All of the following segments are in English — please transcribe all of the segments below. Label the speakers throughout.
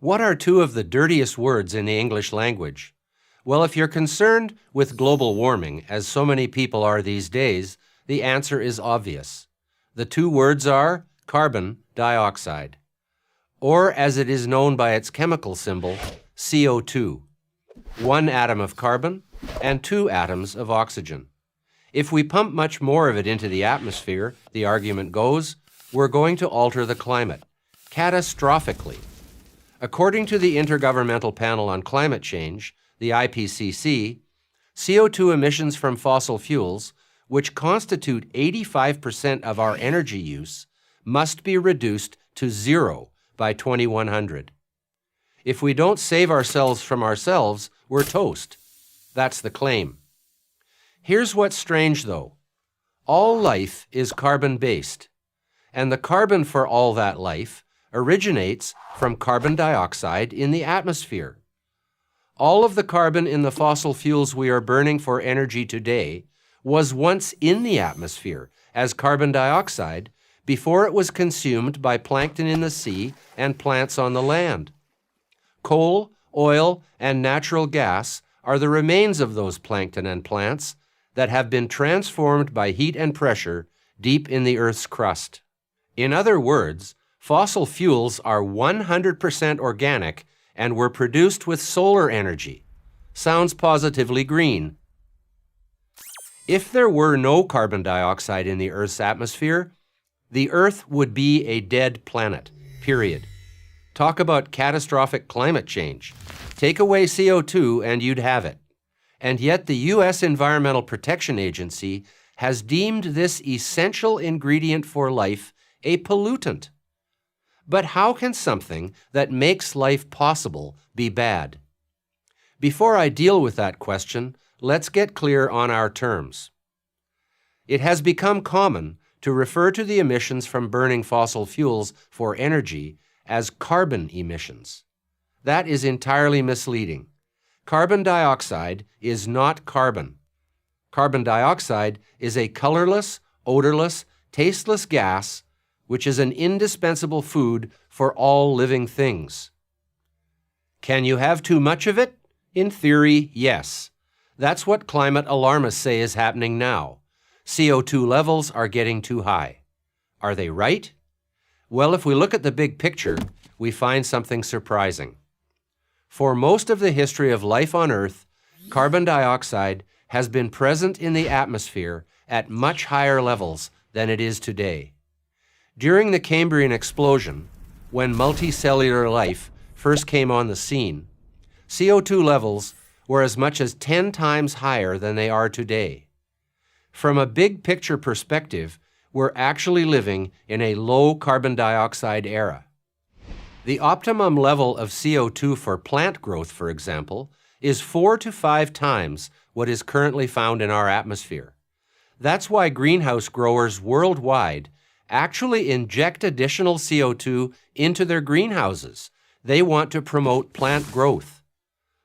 Speaker 1: What are two of the dirtiest words in the English language? Well, if you're concerned with global warming, as so many people are these days, the answer is obvious. The two words are carbon dioxide, or as it is known by its chemical symbol, CO2. One atom of carbon and two atoms of oxygen. If we pump much more of it into the atmosphere, the argument goes, we're going to alter the climate, catastrophically. According to the Intergovernmental Panel on Climate Change, the IPCC, CO2 emissions from fossil fuels, which constitute 85% of our energy use, must be reduced to zero by 2100. If we don't save ourselves from ourselves, we're toast. That's the claim. Here's what's strange, though. All life is carbon-based, and the carbon for all that life originates from carbon dioxide in the atmosphere. All of the carbon in the fossil fuels we are burning for energy today was once in the atmosphere as carbon dioxide before it was consumed by plankton in the sea and plants on the land. Coal, oil, and natural gas are the remains of those plankton and plants that have been transformed by heat and pressure deep in the Earth's crust. In other words, fossil fuels are 100% organic and were produced with solar energy. Sounds positively green. If there were no carbon dioxide in the Earth's atmosphere, the Earth would be a dead planet, period. Talk about catastrophic climate change. Take away CO2 and you'd have it. And yet the U.S. Environmental Protection Agency has deemed this essential ingredient for life a pollutant. But how can something that makes life possible be bad? Before I deal with that question, let's get clear on our terms. It has become common to refer to the emissions from burning fossil fuels for energy as carbon emissions. That is entirely misleading. Carbon dioxide is not carbon. Carbon dioxide is a colorless, odorless, tasteless gas which is an indispensable food for all living things. Can you have too much of it? In theory, yes. That's what climate alarmists say is happening now. CO2 levels are getting too high. Are they right? Well, if we look at the big picture, we find something surprising. For most of the history of life on Earth, carbon dioxide has been present in the atmosphere at much higher levels than it is today. During the Cambrian explosion, when multicellular life first came on the scene, CO2 levels were as much as 10 times higher than they are today. From a big picture perspective, we're actually living in a low carbon dioxide era. The optimum level of CO2 for plant growth, for example, is 4 to 5 times what is currently found in our atmosphere. That's why greenhouse growers worldwide actually inject additional CO2 into their greenhouses. They want to promote plant growth.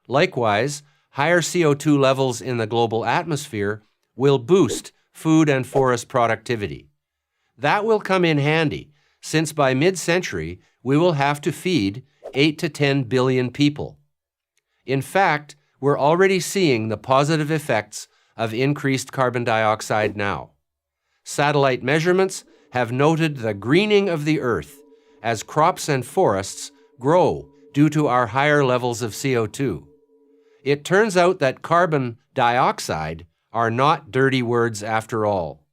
Speaker 1: Likewise, higher CO2 levels in the global atmosphere will boost food and forest productivity. That will come in handy, since by mid-century, we will have to feed 8 to 10 billion people. In fact, we're already seeing the positive effects of increased carbon dioxide now. Satellite measurements have noted the greening of the Earth as crops and forests grow due to our higher levels of CO2. It turns out that carbon dioxide are not dirty words after all.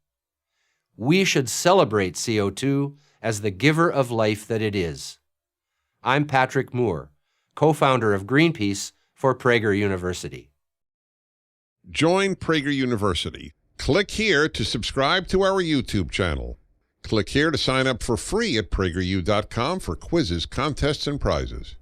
Speaker 1: We should celebrate CO2 as the giver of life that it is. I'm Patrick Moore, co-founder of Greenpeace for Prager University.
Speaker 2: Join Prager University. Click here to subscribe to our YouTube channel. Click here to sign up for free at PragerU.com for quizzes, contests, and prizes.